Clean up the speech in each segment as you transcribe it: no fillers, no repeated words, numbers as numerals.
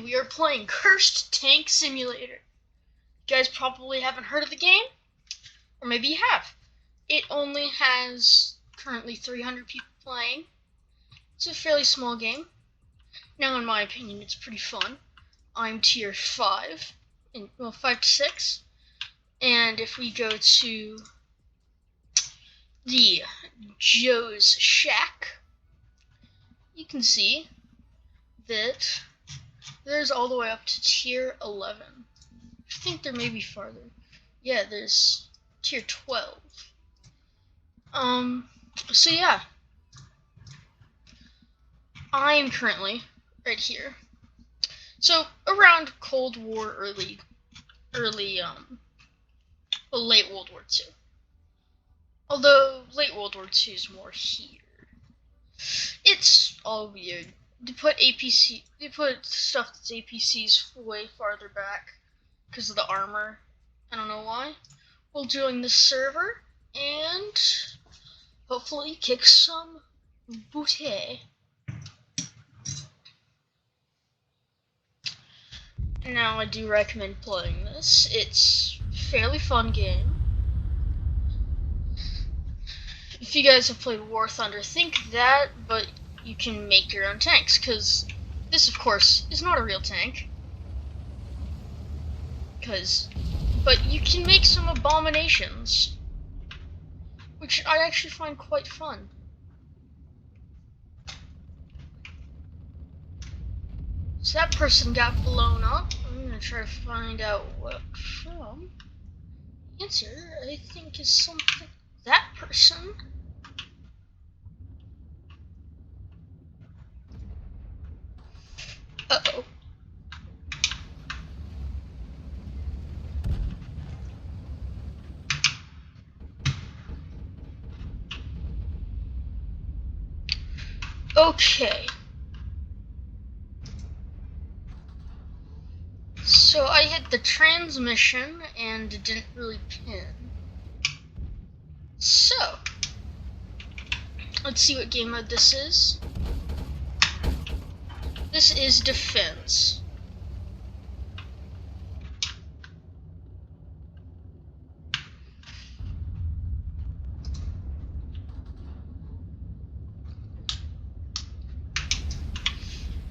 and we are playing Cursed Tank Simulator. You guys probably haven't heard of the game, or maybe you have. It only has currently 300 people playing. It's a fairly small game. Now, in my opinion, it's pretty fun. I'm tier 5, 5 to 6. And if we go to the Joe's Shack, you can see that there's all the way up to tier 11. I think there may be farther. Yeah, there's tier 12. So yeah. I'm currently right here. So around Cold War, late World War II. Although late World War II is more here. It's all weird. They put stuff that's APCs way farther back because of the armor. I don't know why. We'll join the server and hopefully kick some booty. Now, I do recommend playing this. It's a fairly fun game. If you guys have played War Thunder, think that, but you can make your own tanks, because this, of course, is not a real tank. But you can make some abominations, which I actually find quite fun. So that person got blown up. I'm gonna try to find out what from. Answer, I think, is something. That person. Uh-oh. Okay. So I hit the transmission and it didn't really pin. So, let's see what game mode this is. This is defense.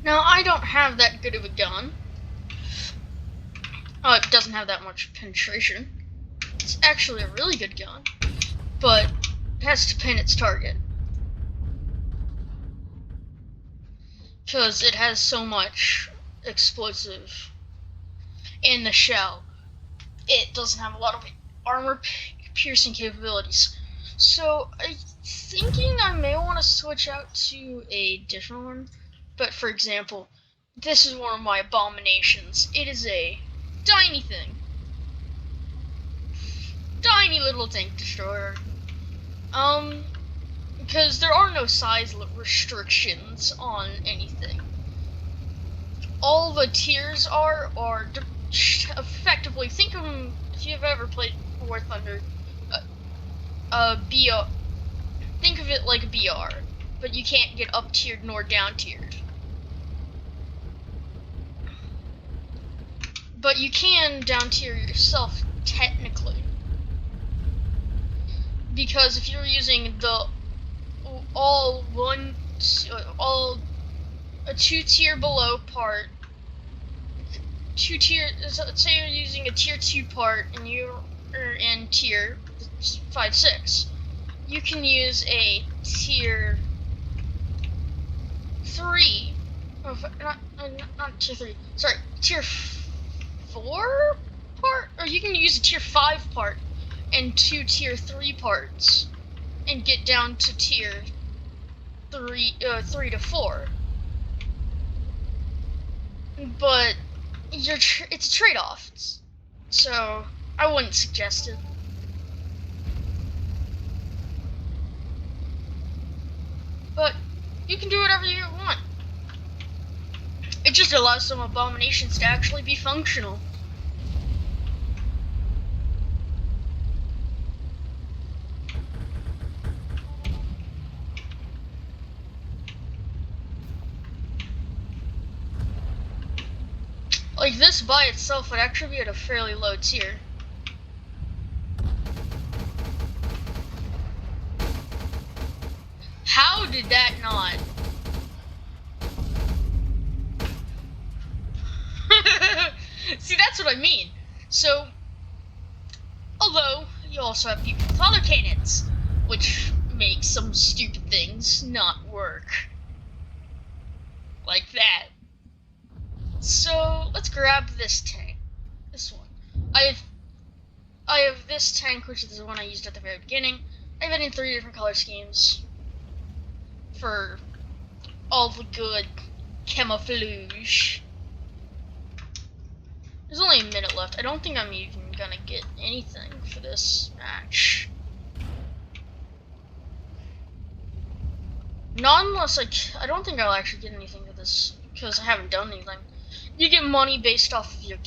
Now, I don't have that good of a gun. Oh, it doesn't have that much penetration. It's actually a really good gun, but it has to pin its target. Because it has so much explosive in the shell. It doesn't have a lot of armor piercing capabilities. So I'm thinking I may want to switch out to a different one. But for example, this is one of my abominations. It is a tiny thing. Tiny little tank destroyer. Because there are no size restrictions on anything. All the tiers are effectively, think of them, if you've ever played War Thunder, BR, think of it like a BR, but you can't get up tiered nor down tiered. But you can down tier yourself, technically. Because if you're using the a 2-tier below part, let's say you're using a tier 2 part and you're in tier 5-6, you can use a tier 3, not tier 3, sorry, tier 4 part, or you can use a tier 5 part and 2 tier 3 parts and get down to tier 3 to 4. But it's a trade-off, so I wouldn't suggest it. But you can do whatever you want. It just allows some abominations to actually be functional. Like, this by itself would actually be at a fairly low tier. How did that not? See, that's what I mean. So, although you also have people with other cannons, which make some stupid things not work. Like that. So, let's grab this tank. This one. I have this tank, which is the one I used at the very beginning. I have it in 3 different color schemes for all the good camouflage. There's only a minute left. I don't think I'm even gonna get anything for this match. Not unless I don't think I'll actually get anything for this because I haven't done anything. You get money based off of your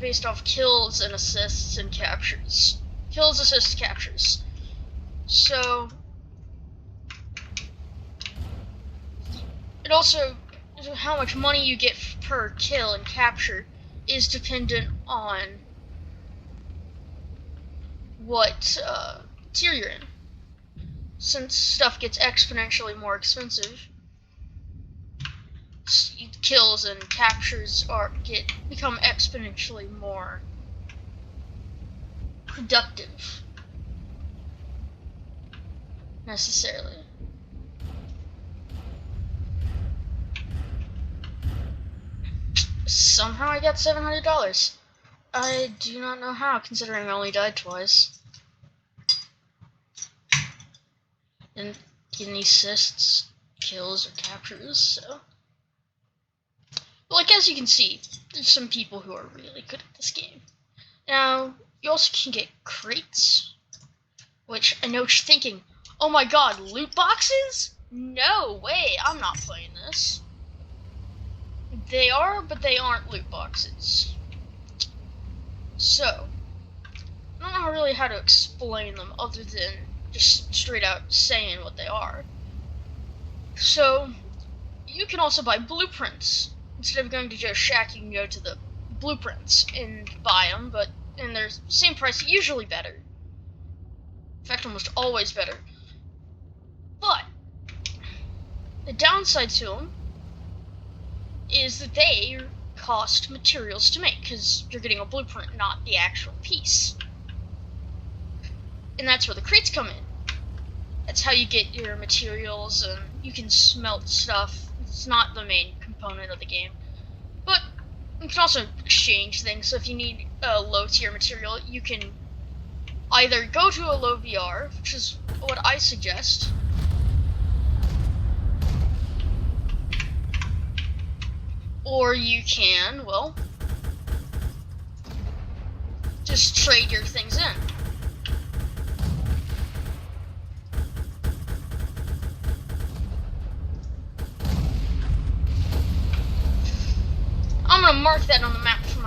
based off kills and assists and captures. Kills, assists, captures. So it also, how much money you get per kill and capture is dependent on what tier you're in. Since stuff gets exponentially more expensive, kills and captures become exponentially more productive, necessarily. Somehow I got $700. I do not know how, considering I only died twice. Didn't get any assists, kills, or captures, so. But like, as you can see, there's some people who are really good at this game. Now, you also can get crates, which I know what you're thinking, oh my god, loot boxes? No way, I'm not playing this. They are, but they aren't loot boxes. So, I don't know really how to explain them other than just straight out saying what they are. So, you can also buy blueprints. Instead of going to Joe's Shack, you can go to the blueprints and buy them, and they're the same price, usually better. In fact, almost always better. But, the downside to them is that they cost materials to make, because you're getting a blueprint, not the actual piece. And that's where the crates come in. That's how you get your materials, and you can smelt stuff. It's not the main component of the game. But you can also exchange things, so if you need a low tier material, you can either go to a low VR, which is what I suggest, or you can, well, just trade your things in. I'm gonna mark that on the map for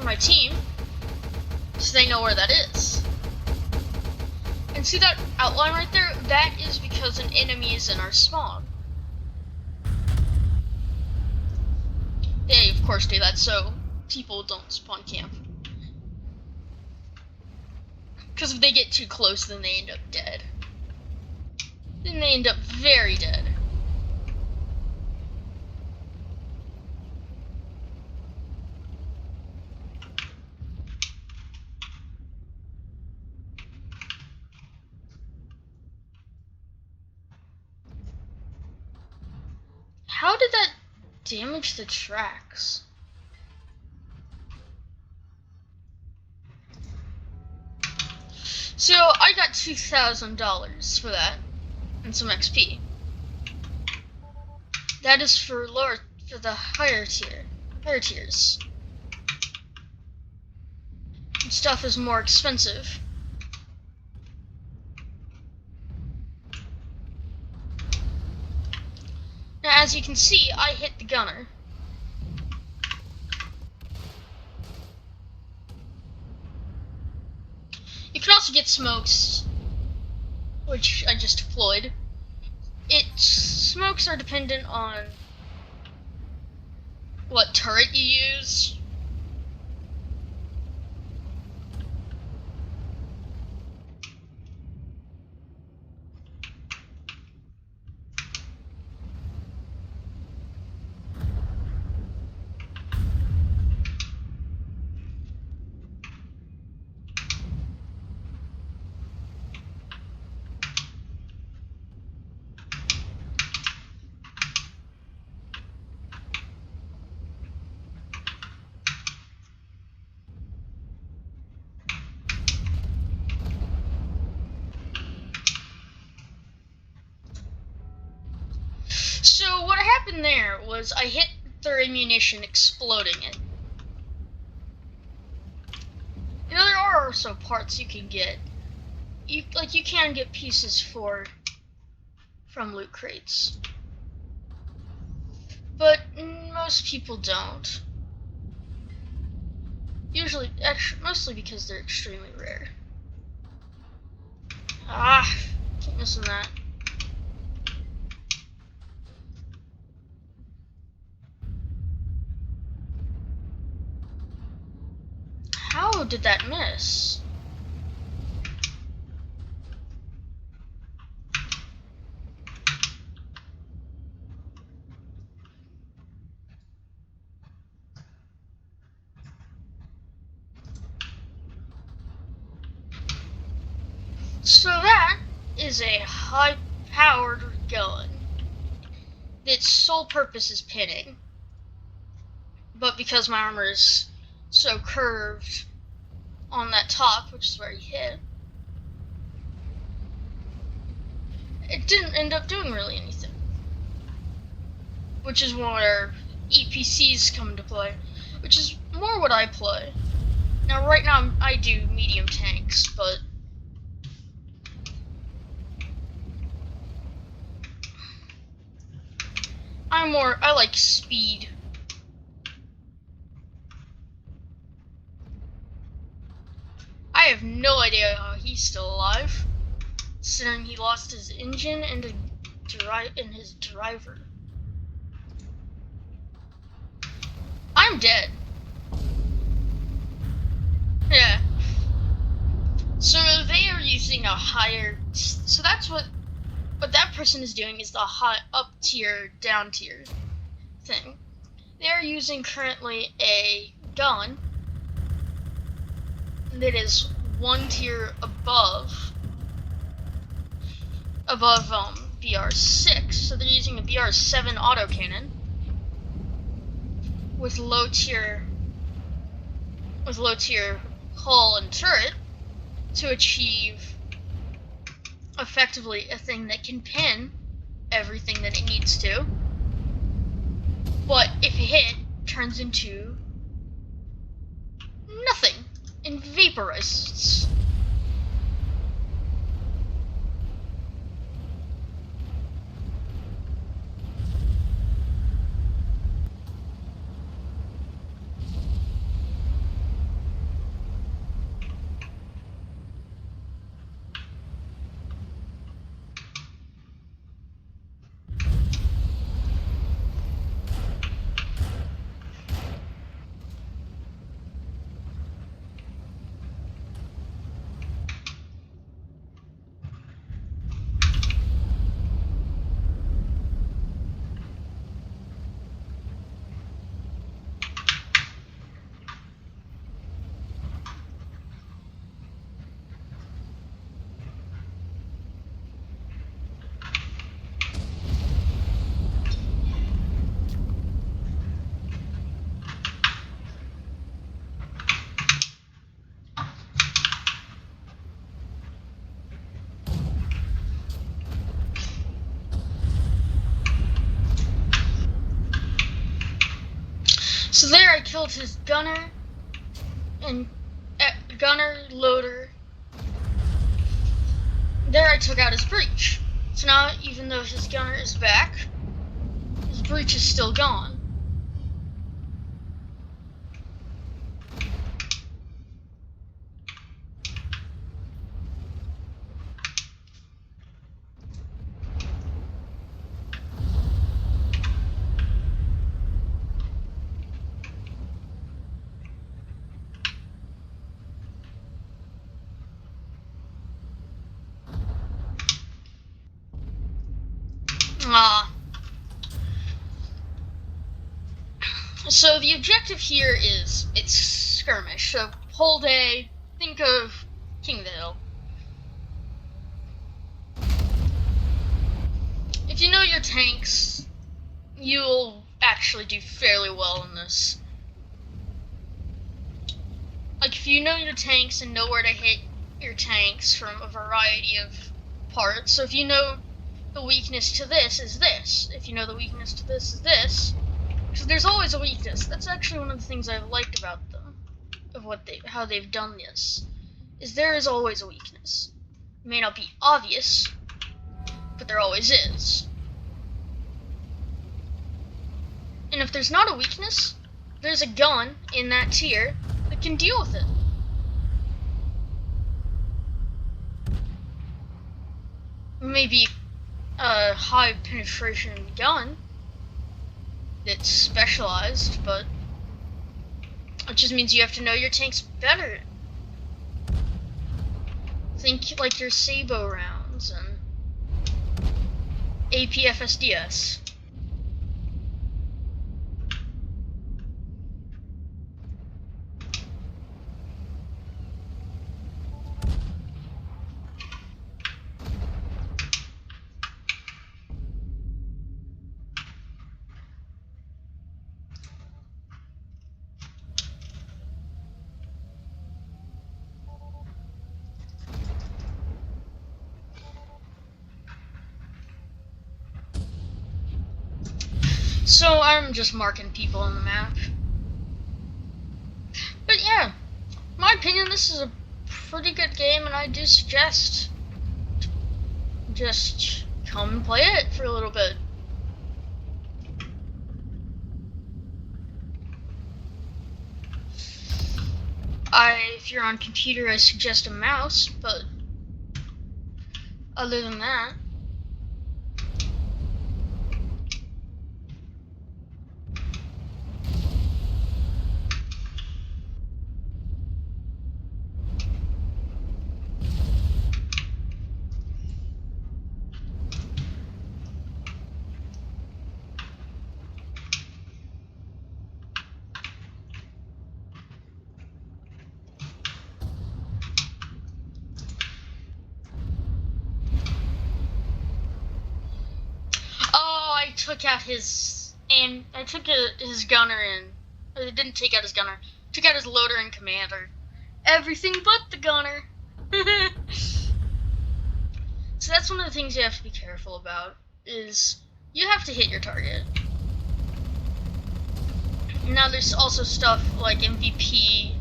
my team, so they know where that is. And see that outline right there? That is because an enemy is in our spawn. They, of course, do that so people don't spawn camp. Because if they get too close, then they end up dead. Then they end up very dead. How did that damage the tracks? So I got $2,000 for that and some XP. That is for the higher tiers. And stuff is more expensive. Now, as you can see, I hit the gunner. You can also get smokes, which I just deployed. Smokes are dependent on What turret you use? So what happened there was I hit their ammunition, exploding it. You know, there are also parts you can get. You can get pieces from loot crates, but most people don't. Usually, mostly because they're extremely rare. Ah, keep missing that. How did that miss? So that is a high-powered gun. Its sole purpose is pinning. But because my armor is so curved on that top, which is where he hit, it didn't end up doing really anything. Which is where EPCs come into play, which is more what I play. Now, right now, I do medium tanks, but I like speed. I have no idea how he's still alive, considering he lost his engine and his driver. I'm dead. Yeah. So they are using a higher. So that's what that person is doing is the high up tier, down tier thing. They are using currently a gun that is one tier above BR6. So they're using a BR7 autocannon with low tier hull and turret to achieve effectively a thing that can pin everything that it needs to, but if it hit, turns into nothing and vaporizes. So there I killed his gunner and loader. There I took out his breach. So now even though his gunner is back, his breach is still gone. So the objective here is it's skirmish. So whole day, think of King of the Hill. If you know your tanks, you'll actually do fairly well in this. Like, if you know your tanks and know where to hit your tanks from a variety of parts, so if you know the weakness to this is this, if you know the weakness to this is this, because there's always a weakness. That's actually one of the things I've liked about them, of how they've done this, is there is always a weakness. It may not be obvious, but there always is. And if there's not a weakness, there's a gun in that tier that can deal with it. Maybe a high penetration gun that's specialized, but it just means you have to know your tanks better. Think like your Sabo rounds and APFSDS. So I'm just marking people on the map. But yeah, in my opinion, this is a pretty good game, and I do suggest just come and play it for a little bit. If you're on computer, I suggest a mouse, but other than that, I took out his gunner and I didn't take out his gunner. Took out his loader and commander. Everything but the gunner. So that's one of the things you have to be careful about, is you have to hit your target. Now there's also stuff like MVP.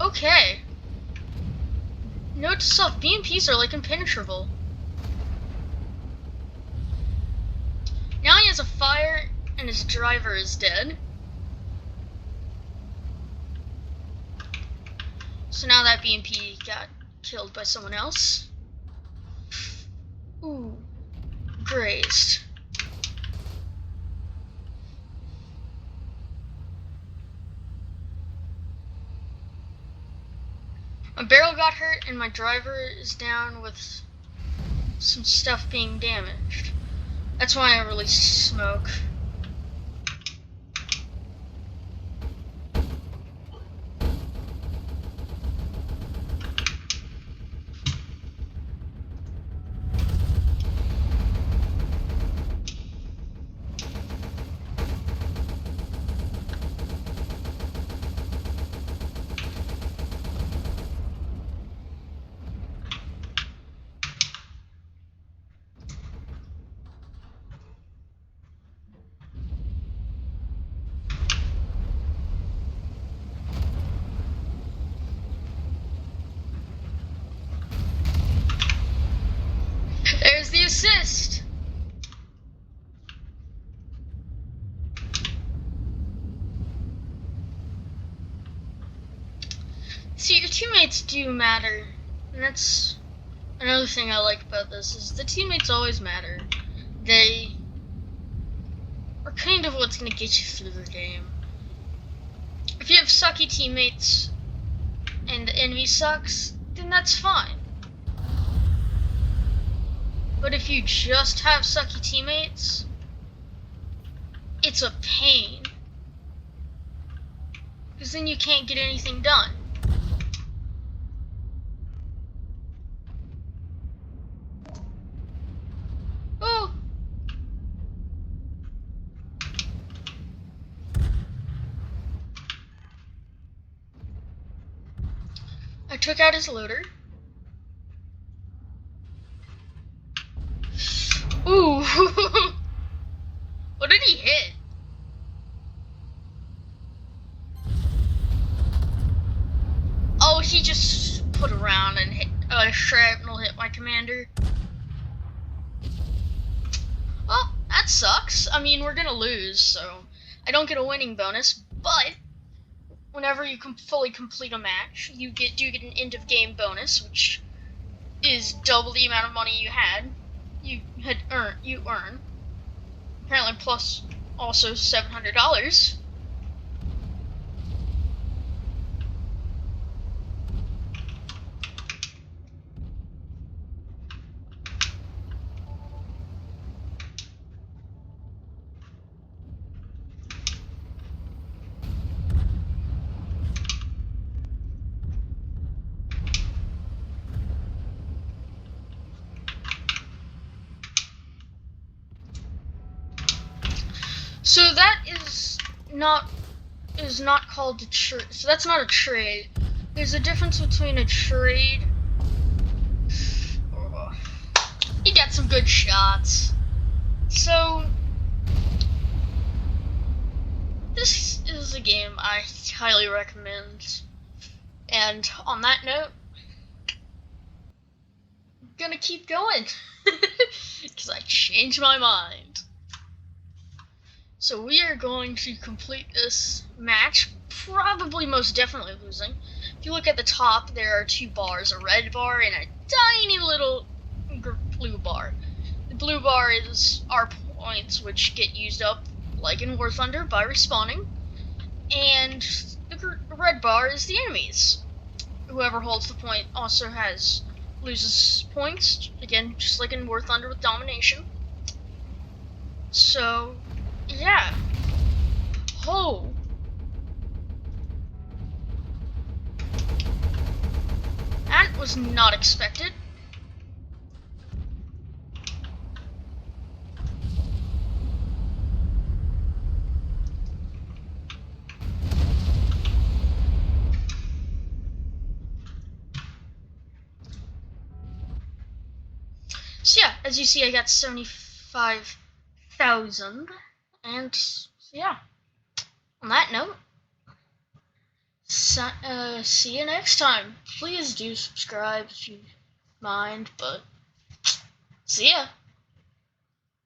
Okay. Note to self, BMPs are like impenetrable. Now he has a fire and his driver is dead. So now that BMP got killed by someone else. Ooh, grazed. My barrel got hurt and my driver is down with some stuff being damaged. That's why I released smoke. There's the assist! See, your teammates do matter, and that's another thing I like about this, is the teammates always matter. They are kind of what's going to get you through the game. If you have sucky teammates and the enemy sucks, then that's fine. But if you just have sucky teammates, it's a pain. Because then you can't get anything done. Oh! I took out his loader. Ooh! What did he hit? Oh, he just put around and hit shrapnel hit my commander. Well, that sucks. I mean, we're gonna lose, so I don't get a winning bonus, but whenever you fully complete a match, you do get an end of game bonus, which is double the amount of money you earn. Apparently plus also $700. So that is not called a trade. So that's not a trade. There's a difference between a trade. Oh, he got some good shots. So this is a game I highly recommend. And on that note, I'm gonna keep going because I changed my mind. So we are going to complete this match, probably most definitely losing. If you look at the top, there are two bars, a red bar and a tiny little blue bar. The blue bar is our points, which get used up, like in War Thunder, by respawning. And the red bar is the enemies. Whoever holds the point also loses points, again, just like in War Thunder with domination. So, yeah. Oh. That was not expected. So yeah, as you see, I got 75,000. And so yeah, on that note, see you next time. Please do subscribe if you mind, but see ya.